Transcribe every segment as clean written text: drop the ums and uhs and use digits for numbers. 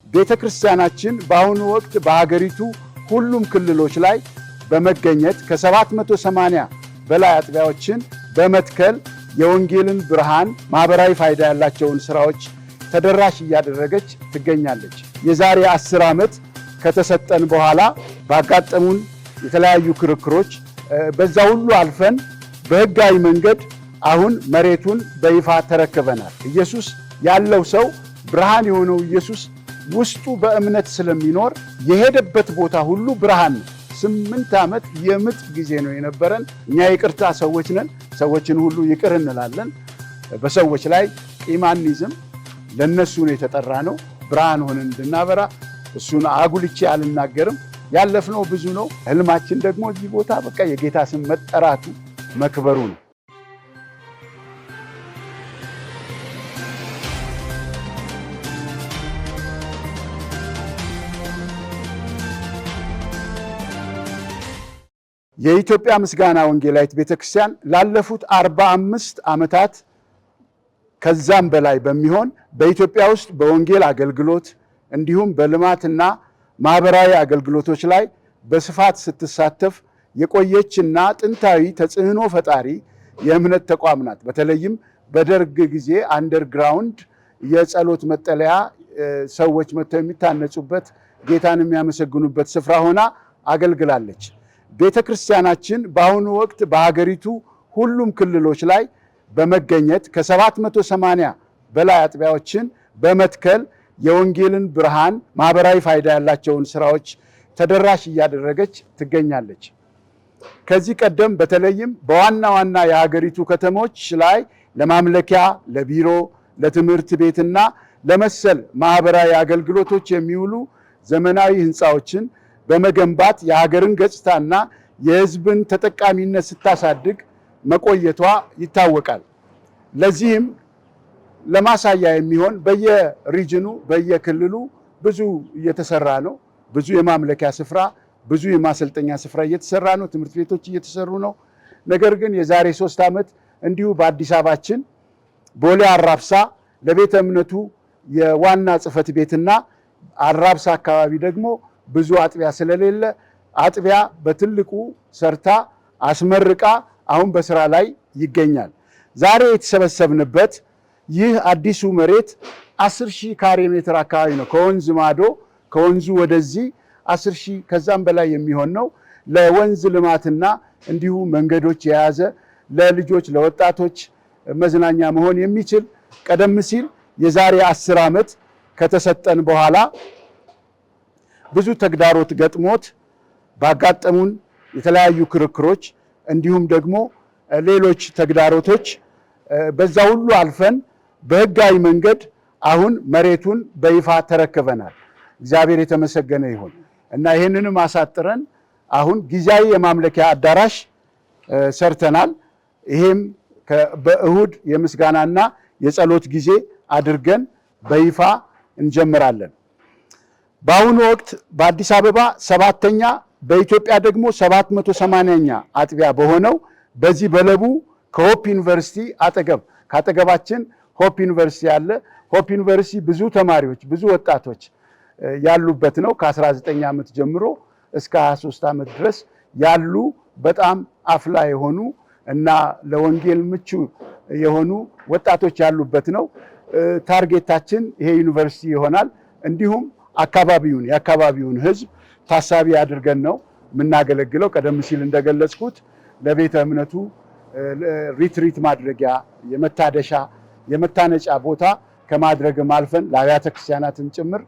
ቤተክርስቲያናችን በአሁኑ ወቅት በሀገሪቱ ሁሉም ክልሎች ላይ በመገኘት ከ780 በላይ አጥቢያዎችን በመትከል የወንጌልን ብርሃን ማህበራዊ ፋይዳ ያላቸውን ስራዎች ተደራሽ እያደረገች ትገኛለች። የዛሬ 10 ዓመት ከተሰጠን በኋላ ባጋጠሙን የተለያዩ ክርክሮች በዛ ሁሉ አልፈን በህጋዊ መንገድ አሁን መሬቱን በይፋ ተረክበናል። ኢየሱስ ያለው ሰው ብርሃን የሆነው ኢየሱስ ውስጡ በእምነት ስለሚኖር የሄደበት ቦታ ሁሉ ብርሃን ነው። 8 ዓመት የምጥ ጊዜ ነው የነበረን። እኛ ይቅርታ ሰዎች ነን። ሰዎችን ሁሉ ይቅር እንላለን። በሰዎች ላይ ቂም አንይዝም። ለነሱ ነው የተጠራ ነው። ብርሃን ሆነን እንድናበራ እሱን አጉልቼ አልናገርም። ያለፍነው ብዙ ነው። ህልማችን ደግሞ እዚህ ቦታ በቃ የጌታ ስም መጠራቱ መክበሩ ነው። የኢትዮጵያ ምስጋና ወንጌላዊት ቤተክርስቲያን ላለፉት 45 ዓመታት ከዛም በላይ በሚሆን በኢትዮጵያ ውስጥ በወንጌል አገልግሎት እንዲሁም በልማትና ማህበራዊ አገልግሎቶች ላይ በስፋት ስትሳተፍ የቆየችና ጥንታዊ ተጽዕኖ ፈጣሪ የእምነት ተቋም ናት። በተለይም በደርግ ጊዜ አንደርግራውንድ የጸሎት መጠለያ ሰዎች መጥተው የሚታነጹበት ጌታን የሚያመሰግኑበት ስፍራ ሆና አገልግላለች። ቤተክርስቲያናችን በአሁኑ ወቅት በሀገሪቱ ሁሉም ክልሎች ላይ በመገኘት ከ780 በላይ አጥቢያዎችን በመትከል የወንጌልን ብርሃን ማህበራዊ ፋይዳ ያላቸውን ስራዎች ተደራሽ እያደረገች ትገኛለች። ከዚህ ቀደም በተለይም በዋና ዋና የሀገሪቱ ከተሞች ላይ ለማምለኪያ፣ ለቢሮ፣ ለትምህርት ቤትና ለመሰል ማህበራዊ አገልግሎቶች የሚውሉ ዘመናዊ ህንፃዎችን በመገንባት የሀገርን ገጽታና የህዝብን ተጠቃሚነት ስታሳድግ መቆየቷ ይታወቃል። ለዚህም ለማሳያ የሚሆን በየሪጅኑ በየክልሉ ብዙ እየተሰራ ነው። ብዙ የማምለኪያ ስፍራ፣ ብዙ የማሰልጠኛ ስፍራ እየተሰራ ነው። ትምህርት ቤቶች እየተሰሩ ነው። ነገር ግን የዛሬ 3 ዓመት እንዲሁ በአዲስ አበባችን ቦሌ አራብሳ ለቤተ እምነቱ የዋና ጽሕፈት ቤትና አራብሳ አካባቢ ደግሞ ብዙ አጥቢያ ስለሌለ አጥቢያ በትልቁ ሰርታ አስመርቃ አሁን በስራ ላይ ይገኛል። ዛሬ የተሰበሰብንበት ይህ አዲሱ መሬት 10,000 ካሬ ሜትር አካባቢ ነው። ከወንዝ ማዶ ከወንዙ ወደዚህ 10,000 ከዛም በላይ የሚሆን ነው። ለወንዝ ልማትና እንዲሁ መንገዶች የያዘ ለልጆች ለወጣቶች መዝናኛ መሆን የሚችል ቀደም ሲል የዛሬ 10 ዓመት ከተሰጠን በኋላ ብዙ ተግዳሮት ገጥሞት ባጋጠሙን የተለያዩ ክርክሮች እንዲሁም ደግሞ ሌሎች ተግዳሮቶች በዛ ሁሉ አልፈን በህጋዊ መንገድ አሁን መሬቱን በይፋ ተረክበናል። እግዚአብሔር የተመሰገነ ይሁን እና ይህንንም አሳጥረን አሁን ጊዜያዊ የማምለኪያ አዳራሽ ሰርተናል። ይሄም በእሁድ የምስጋናና የጸሎት ጊዜ አድርገን በይፋ እንጀምራለን። በአሁኑ ወቅት በአዲስ አበባ 7ኛ በኢትዮጵያ ደግሞ 780ኛ አጥቢያ በሆነው በዚህ በለቡ ከሆፕ ዩኒቨርሲቲ ካጠገባችን ሆፕ ዩኒቨርሲቲ አለ። ሆፕ ዩኒቨርሲቲ ብዙ ተማሪዎች ብዙ ወጣቶች ያሉበት ነው። ከ19 ዓመት ጀምሮ እስከ 23 ዓመት ድረስ ያሉ በጣም አፍላ የሆኑ እና ለወንጌል ምቹ የሆኑ ወጣቶች ያሉበት ነው። ታርጌታችን ይሄ ዩኒቨርሲቲ ይሆናል። እንዲሁም የአካባቢውን ህዝብ ታሳቢ አድርገን ነው የምናገለግለው። ቀደም ሲል እንደገለጽኩት ለቤተ እምነቱ ሪትሪት ማድረጊያ የመታደሻ የመታነጫ ቦታ ከማድረግም አልፈን ለአብያተ ክርስቲያናትም ጭምር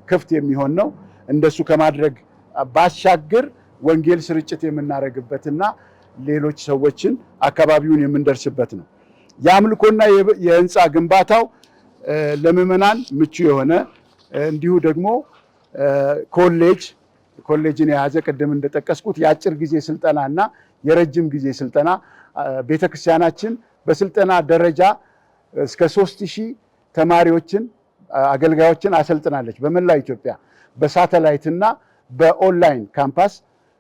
ክፍት የሚሆን ነው። እንደሱ ከማድረግ ባሻገር ወንጌል ስርጭት የምናደርግበትና ሌሎች ሰዎችን አካባቢውን የምንደርስበት ነው። የአምልኮና የህንፃ ግንባታው ለምዕመናን ምቹ የሆነ እንዲሁ ደግሞ ኮሌጅን የያዘ ቅድም እንደጠቀስኩት የአጭር ጊዜ ስልጠናና የረጅም ጊዜ ስልጠና ቤተክርስቲያናችን በስልጠና ደረጃ እስከ 3,000 ተማሪዎችን አገልጋዮችን አሰልጥናለች። በመላ ኢትዮጵያ በሳተላይትና በኦንላይን ካምፓስ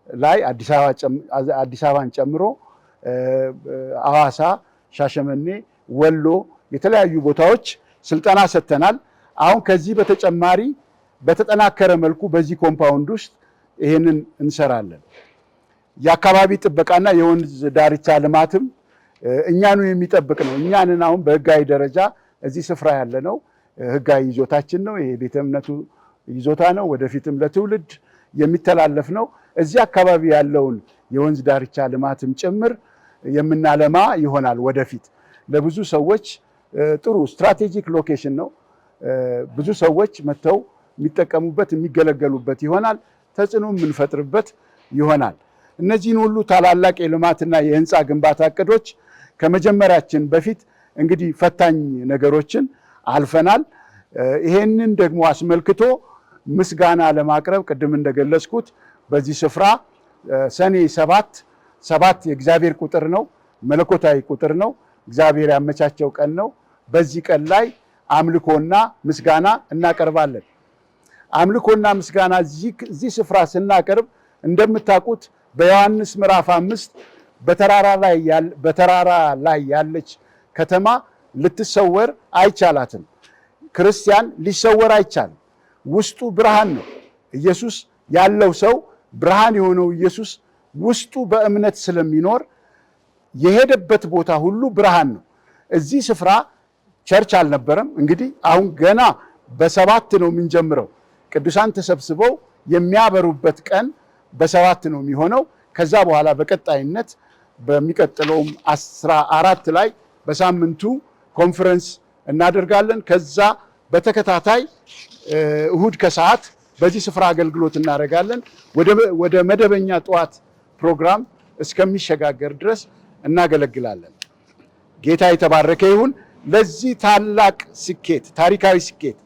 ላይ አዲስ አበባን ጨምሮ ሐዋሳ፣ ሻሸመኔ፣ ወሎ የተለያዩ ቦታዎች ስልጠና ሰጥተናል። አሁን ከዚህ በተጨማሪ በተጠናከረ መልኩ በዚህ ኮምፓውንድ ውስጥ ይሄንን እንሰራለን። የአካባቢ ጥበቃና የወንዝ ዳርቻ ልማትም እኛኑ የሚጠብቅ ነው። እኛንን አሁን በህጋዊ ደረጃ እዚህ ስፍራ ያለ ነው ህጋዊ ይዞታችን ነው። ይሄ ቤተ እምነቱ ይዞታ ነው። ወደፊትም ለትውልድ የሚተላለፍ ነው። እዚህ አካባቢ ያለውን የወንዝ ዳርቻ ልማትም ጭምር የምናለማ ይሆናል። ወደፊት ለብዙ ሰዎች ጥሩ ስትራቴጂክ ሎኬሽን ነው። ብዙ ሰዎች መተው የሚጠቀሙበት የሚገለገሉበት ይሆናል። ተጽዕኖ የምንፈጥርበት ይሆናል። እነዚህን ሁሉ ታላላቅ የልማትና የህንፃ ግንባታ እቅዶች ከመጀመሪያችን በፊት እንግዲህ ፈታኝ ነገሮችን አልፈናል። ይሄንን ደግሞ አስመልክቶ ምስጋና ለማቅረብ ቅድም እንደገለጽኩት በዚህ ስፍራ ሰኔ 7 የእግዚአብሔር ቁጥር ነው፣ መለኮታዊ ቁጥር ነው። እግዚአብሔር ያመቻቸው ቀን ነው። በዚህ ቀን ላይ አምልኮና ምስጋና እናቀርባለን። አምልኮና ምስጋና እዚህ ስፍራ ስናቀርብ እንደምታውቁት በዮሐንስ ምዕራፍ 5 በተራራ ላይ ያለች ከተማ ልትሰወር አይቻላትም። ክርስቲያን ሊሰወር አይቻልም። ውስጡ ብርሃን ነው። ኢየሱስ ያለው ሰው ብርሃን የሆነው ኢየሱስ ውስጡ በእምነት ስለሚኖር የሄደበት ቦታ ሁሉ ብርሃን ነው። እዚህ ስፍራ ቸርች አልነበረም። እንግዲህ አሁን ገና በ7 ነው የምንጀምረው። ቅዱሳን ተሰብስበው የሚያበሩበት ቀን በ7 ነው የሚሆነው። ከዛ በኋላ በቀጣይነት በሚቀጥለውም 14 ላይ በሳምንቱ ኮንፈረንስ እናደርጋለን። ከዛ በተከታታይ እሁድ ከሰዓት በዚህ ስፍራ አገልግሎት እናደርጋለን። ወደ መደበኛ ጠዋት ፕሮግራም እስከሚሸጋገር ድረስ እናገለግላለን። ጌታ የተባረከ ይሁን። ለዚህ ታላቅ ስኬት፣ ታሪካዊ ስኬት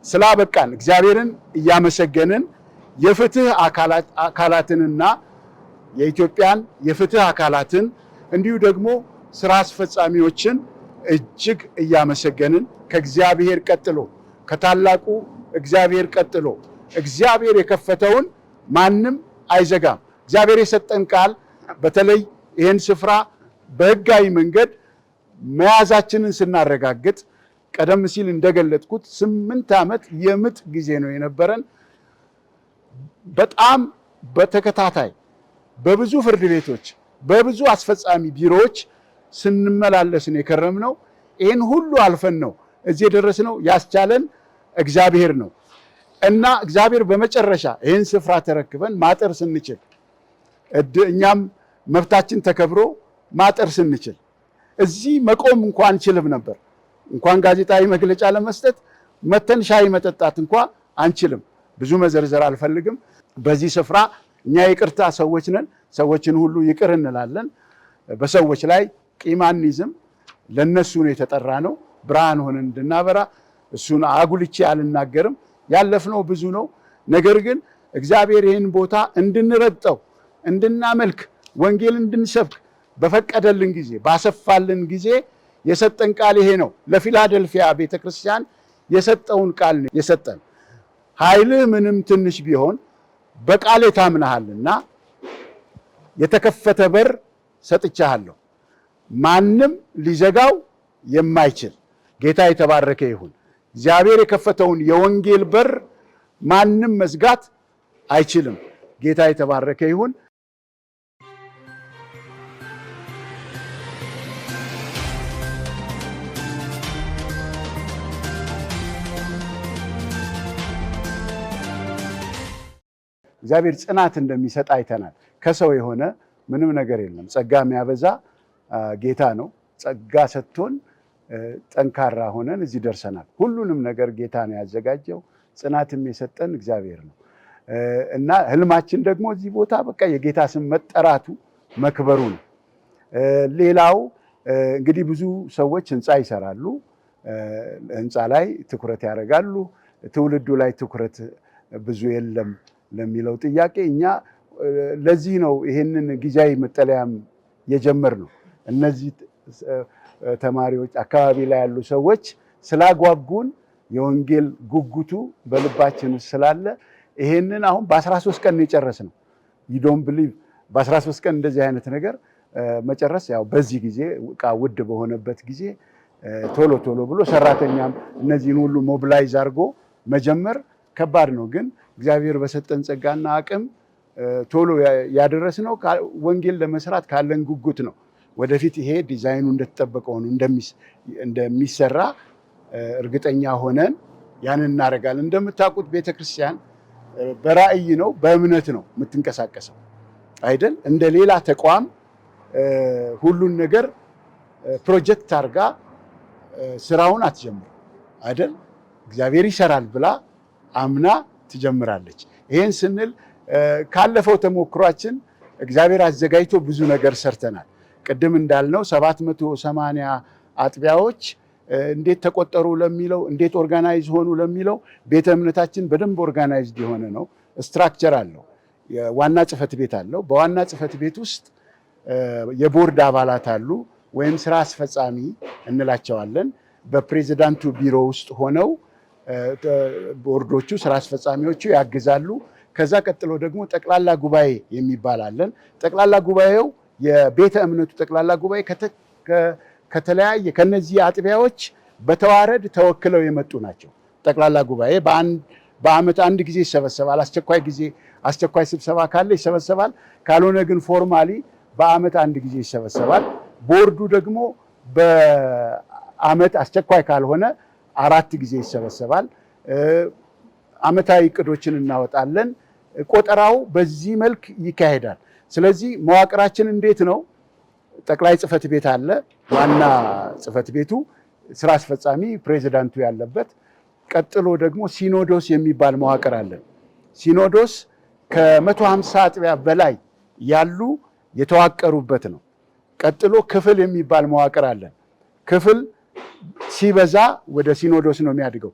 ስላበቃን እግዚአብሔርን እያመሰገንን የፍትህ አካላትንና የኢትዮጵያን የፍትህ አካላትን እንዲሁ ደግሞ ስራ አስፈጻሚዎችን እጅግ እያመሰገንን ከእግዚአብሔር ቀጥሎ ከታላቁ እግዚአብሔር ቀጥሎ እግዚአብሔር የከፈተውን ማንም አይዘጋም። እግዚአብሔር የሰጠን ቃል በተለይ ይህን ስፍራ በህጋዊ መንገድ መያዛችንን ስናረጋግጥ ቀደም ሲል እንደገለጥኩት 8 ዓመት የምጥ ጊዜ ነው የነበረን። በጣም በተከታታይ በብዙ ፍርድ ቤቶች በብዙ አስፈጻሚ ቢሮዎች ስንመላለስ ነው የከረምነው። ይህን ሁሉ አልፈን ነው እዚህ የደረስነው። ያስቻለን እግዚአብሔር ነው እና እግዚአብሔር በመጨረሻ ይህን ስፍራ ተረክበን ማጠር ስንችል እኛም መብታችን ተከብሮ ማጠር ስንችል እዚህ መቆም እንኳን አንችልም ነበር። እንኳን ጋዜጣዊ መግለጫ ለመስጠት መተን ሻይ መጠጣት እንኳን አንችልም። ብዙ መዘርዘር አልፈልግም። በዚህ ስፍራ እኛ ይቅርታ ሰዎች ነን። ሰዎችን ሁሉ ይቅር እንላለን። በሰዎች ላይ ቂም አንይዝም። ለነሱ ነው የተጠራ ነው። ብርሃን ሆነን እንድናበራ እሱን አጉልቼ አልናገርም። ያለፍነው ብዙ ነው። ነገር ግን እግዚአብሔር ይህን ቦታ እንድንረግጠው፣ እንድናመልክ፣ ወንጌል እንድንሰብክ በፈቀደልን ጊዜ ባሰፋልን ጊዜ የሰጠን ቃል ይሄ ነው። ለፊላደልፊያ ቤተክርስቲያን የሰጠውን ቃል ነው የሰጠን። ኃይልህ ምንም ትንሽ ቢሆን በቃሌ ታምነሃልና የተከፈተ በር ሰጥቻለሁ፣ ማንም ሊዘጋው የማይችል። ጌታ የተባረከ ይሁን። እግዚአብሔር የከፈተውን የወንጌል በር ማንም መዝጋት አይችልም። ጌታ የተባረከ ይሁን። እግዚአብሔር ጽናት እንደሚሰጥ አይተናል። ከሰው የሆነ ምንም ነገር የለም። ጸጋ የሚያበዛ ጌታ ነው። ጸጋ ሰጥቶን ጠንካራ ሆነን እዚህ ደርሰናል። ሁሉንም ነገር ጌታ ነው ያዘጋጀው። ጽናትም የሰጠን እግዚአብሔር ነው እና ህልማችን ደግሞ እዚህ ቦታ በቃ የጌታ ስም መጠራቱ መክበሩ ነው። ሌላው እንግዲህ ብዙ ሰዎች ህንፃ ይሰራሉ፣ ህንፃ ላይ ትኩረት ያደርጋሉ። ትውልዱ ላይ ትኩረት ብዙ የለም ለሚለው ጥያቄ እኛ ለዚህ ነው ይሄንን ጊዜያዊ መጠለያም የጀመርነው። እነዚህ ተማሪዎች አካባቢ ላይ ያሉ ሰዎች ስላጓጉን የወንጌል ጉጉቱ በልባችን ስላለ ይሄንን አሁን በ13 ቀን የጨረስነው። you don't believe በ13 ቀን እንደዚህ አይነት ነገር መጨረስ ያው በዚህ ጊዜ ዕቃ ውድ በሆነበት ጊዜ ቶሎ ብሎ ሰራተኛም እነዚህን ሁሉ ሞቢላይዝ አድርጎ መጀመር ከባድ ነው። ግን እግዚአብሔር በሰጠን ጸጋና አቅም ቶሎ ያደረስነው ወንጌል ለመስራት ካለን ጉጉት ነው። ወደፊት ይሄ ዲዛይኑ እንደተጠበቀ ሆኖ እንደሚሰራ እርግጠኛ ሆነን ያንን እናደርጋለን። እንደምታውቁት ቤተክርስቲያን በራእይ ነው በእምነት ነው የምትንቀሳቀሰው አይደል? እንደ ሌላ ተቋም ሁሉን ነገር ፕሮጀክት አድርጋ ስራውን አትጀምር አይደል? እግዚአብሔር ይሰራል ብላ አምና ትጀምራለች። ይሄን ስንል ካለፈው ተሞክሯችን እግዚአብሔር አዘጋጅቶ ብዙ ነገር ሰርተናል። ቅድም እንዳልነው 780 አጥቢያዎች እንዴት ተቆጠሩ ለሚለው እንዴት ኦርጋናይዝ ሆኑ ለሚለው ቤተ እምነታችን በደንብ ኦርጋናይዝድ የሆነ ነው። ስትራክቸር አለው። ዋና ጽሕፈት ቤት አለው። በዋና ጽሕፈት ቤት ውስጥ የቦርድ አባላት አሉ ወይም ስራ አስፈጻሚ እንላቸዋለን። በፕሬዝዳንቱ ቢሮ ውስጥ ሆነው ቦርዶቹ ስራ አስፈጻሚዎቹ ያግዛሉ። ከዛ ቀጥሎ ደግሞ ጠቅላላ ጉባኤ የሚባል አለን። ጠቅላላ ጉባኤው የቤተ እምነቱ ጠቅላላ ጉባኤ ከተለያየ ከነዚህ አጥቢያዎች በተዋረድ ተወክለው የመጡ ናቸው። ጠቅላላ ጉባኤ በአመት አንድ ጊዜ ይሰበሰባል። አስቸኳይ ስብሰባ ካለ ይሰበሰባል። ካልሆነ ግን ፎርማሊ በአመት አንድ ጊዜ ይሰበሰባል። ቦርዱ ደግሞ በአመት አስቸኳይ ካልሆነ 4 ጊዜ ይሰበሰባል። አመታዊ እቅዶችን እናወጣለን። ቆጠራው በዚህ መልክ ይካሄዳል። ስለዚህ መዋቅራችን እንዴት ነው? ጠቅላይ ጽሕፈት ቤት አለ። ዋና ጽሕፈት ቤቱ ስራ አስፈጻሚ ፕሬዝዳንቱ ያለበት። ቀጥሎ ደግሞ ሲኖዶስ የሚባል መዋቅር አለን። ሲኖዶስ ከ150 አጥቢያ በላይ ያሉ የተዋቀሩበት ነው። ቀጥሎ ክፍል የሚባል መዋቅር አለን። ክፍል ሲበዛ ወደ ሲኖዶስ ነው የሚያድገው።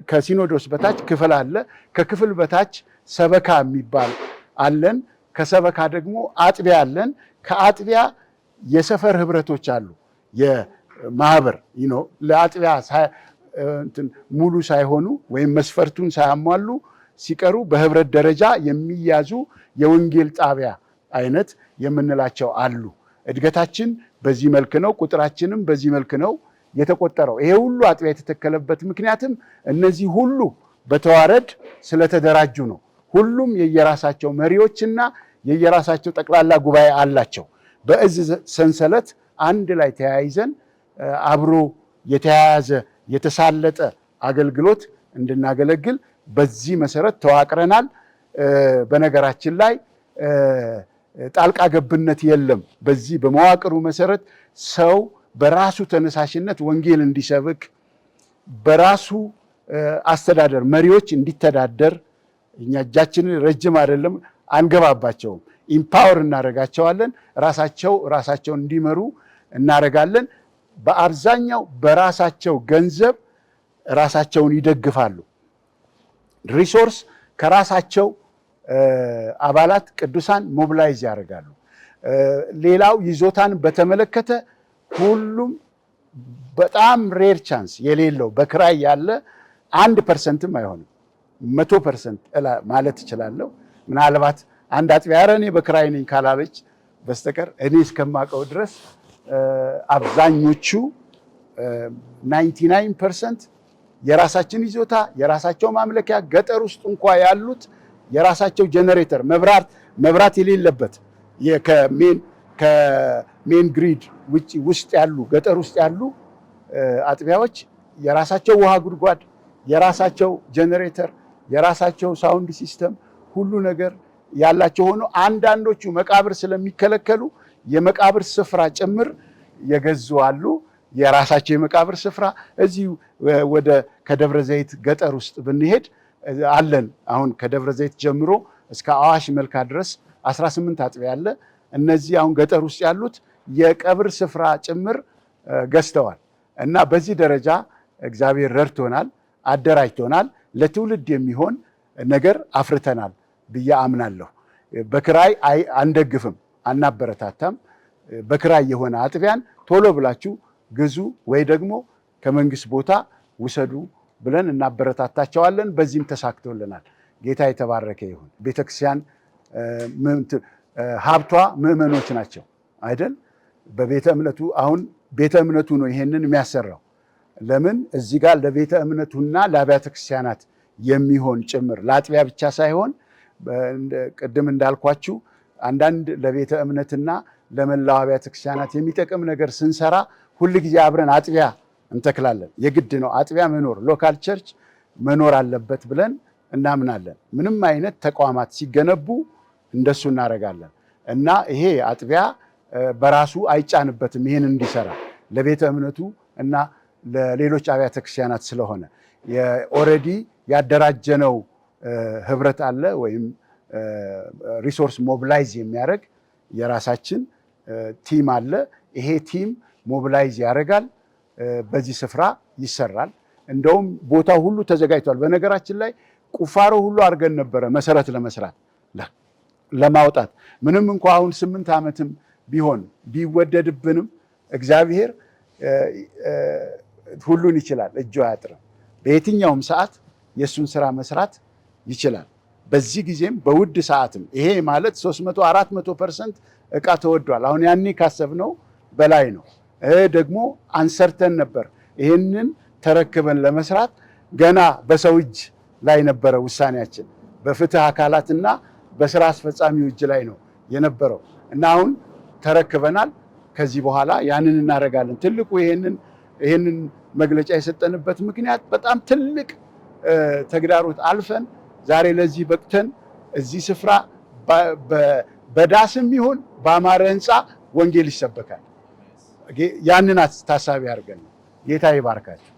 ከሲኖዶስ በታች ክፍል አለ። ከክፍል በታች ሰበካ የሚባል አለን። ከሰበካ ደግሞ አጥቢያ አለን። ከአጥቢያ የሰፈር ህብረቶች አሉ። የማህበር ለአጥቢያ ሙሉ ሳይሆኑ ወይም መስፈርቱን ሳያሟሉ ሲቀሩ በህብረት ደረጃ የሚያዙ የወንጌል ጣቢያ አይነት የምንላቸው አሉ። እድገታችን በዚህ መልክ ነው። ቁጥራችንም በዚህ መልክ ነው የተቆጠረው። ይሄ ሁሉ አጥቢያ የተተከለበት ምክንያትም እነዚህ ሁሉ በተዋረድ ስለተደራጁ ነው። ሁሉም የየራሳቸው መሪዎችና የየራሳቸው ጠቅላላ ጉባኤ አላቸው። በእዝ ሰንሰለት አንድ ላይ ተያይዘን አብሮ የተያያዘ የተሳለጠ አገልግሎት እንድናገለግል በዚህ መሰረት ተዋቅረናል። በነገራችን ላይ ጣልቃ ገብነት የለም። በዚህ በመዋቅሩ መሰረት ሰው በራሱ ተነሳሽነት ወንጌል እንዲሰብክ በራሱ አስተዳደር መሪዎች እንዲተዳደር እኛ እጃችንን ረጅም አይደለም አንገባባቸውም። ኢምፓወር እናደርጋቸዋለን። ራሳቸውን እንዲመሩ እናደርጋለን። በአብዛኛው በራሳቸው ገንዘብ ራሳቸውን ይደግፋሉ። ሪሶርስ ከራሳቸው አባላት ቅዱሳን ሞቢላይዝ ያደርጋሉ። ሌላው ይዞታን በተመለከተ ሁሉም በጣም ሬር ቻንስ የሌለው በክራይ ያለ 1%ም አይሆንም 100% ማለት እችላለሁ። ምናልባት አንድ አጥቢያ ኧረ እኔ በክራይ ነኝ ካላለች በስተቀር እኔ እስከማውቀው ድረስ አብዛኞቹ 99% የራሳችን ይዞታ የራሳቸው ማምለኪያ ገጠር ውስጥ እንኳ ያሉት የራሳቸው ጄኔሬተር መብራት የሌለበት ከሜን ግሪድ ውስጥ ያሉ ገጠር ውስጥ ያሉ አጥቢያዎች የራሳቸው ውሃ ጉድጓድ፣ የራሳቸው ጄኔሬተር፣ የራሳቸው ሳውንድ ሲስተም ሁሉ ነገር ያላቸው ሆኖ አንዳንዶቹ መቃብር ስለሚከለከሉ የመቃብር ስፍራ ጭምር የገዙ አሉ። የራሳቸው የመቃብር ስፍራ እዚህ ወደ ከደብረ ዘይት ገጠር ውስጥ ብንሄድ አለን። አሁን ከደብረ ዘይት ጀምሮ እስከ አዋሽ መልካ ድረስ 18 አጥቢያ አለ። እነዚህ አሁን ገጠር ውስጥ ያሉት የቀብር ስፍራ ጭምር ገዝተዋል እና በዚህ ደረጃ እግዚአብሔር ረድቶናል፣ አደራጅቶናል። ለትውልድ የሚሆን ነገር አፍርተናል ብዬ አምናለሁ። በክራይ አንደግፍም፣ አናበረታታም። በክራይ የሆነ አጥቢያን ቶሎ ብላችሁ ግዙ ወይ ደግሞ ከመንግስት ቦታ ውሰዱ ብለን እናበረታታቸዋለን። በዚህም ተሳክቶልናል። ጌታ የተባረከ ይሁን። ቤተክርስቲያን ሀብቷ ምዕመኖች ናቸው አይደል? በቤተ እምነቱ አሁን ቤተ እምነቱ ነው ይሄንን የሚያሰራው። ለምን እዚህ ጋር ለቤተ እምነቱና ለአብያተ ክርስቲያናት የሚሆን ጭምር ለአጥቢያ ብቻ ሳይሆን ቅድም እንዳልኳችሁ አንዳንድ ለቤተ እምነትና ለመላው አብያተ ክርስቲያናት የሚጠቅም ነገር ስንሰራ ሁልጊዜ አብረን አጥቢያ እንተክላለን። የግድ ነው አጥቢያ መኖር፣ ሎካል ቸርች መኖር አለበት ብለን እናምናለን። ምንም አይነት ተቋማት ሲገነቡ እንደሱ እናደርጋለን እና ይሄ አጥቢያ በራሱ አይጫንበትም ይሄን እንዲሰራ ለቤተ እምነቱ እና ለሌሎች አብያተ ክርስቲያናት ስለሆነ ኦልሬዲ ያደራጀነው ህብረት አለ ወይም ሪሶርስ ሞቢላይዝ የሚያደርግ የራሳችን ቲም አለ። ይሄ ቲም ሞቢላይዝ ያደርጋል፣ በዚህ ስፍራ ይሰራል። እንደውም ቦታው ሁሉ ተዘጋጅቷል። በነገራችን ላይ ቁፋሮ ሁሉ አድርገን ነበረ መሰረት ለመስራት ለማውጣት ምንም እንኳ አሁን 8 ዓመትም ቢሆን ቢወደድብንም እግዚአብሔር ሁሉን ይችላል፣ እጁ አያጥርም። በየትኛውም ሰዓት የእሱን ስራ መስራት ይችላል። በዚህ ጊዜም በውድ ሰዓትም ይሄ ማለት 300-400% እቃ ተወዷል። አሁን ያኔ ካሰብነው በላይ ነው። ደግሞ አንሰርተን ነበር። ይሄንን ተረክበን ለመስራት ገና በሰው እጅ ላይ ነበረ ውሳኔያችን፣ በፍትህ አካላትና በስራ አስፈጻሚው እጅ ላይ ነው የነበረው እና አሁን ተረክበናል። ከዚህ በኋላ ያንን እናደርጋለን። ትልቁ ይሄንን መግለጫ የሰጠንበት ምክንያት በጣም ትልቅ ተግዳሮት አልፈን ዛሬ ለዚህ በቅተን እዚህ ስፍራ በዳስም ይሁን በአማረ ህንፃ ወንጌል ይሰበካል። ያንን ታሳቢ አድርገን ጌታ ይባርካችሁ።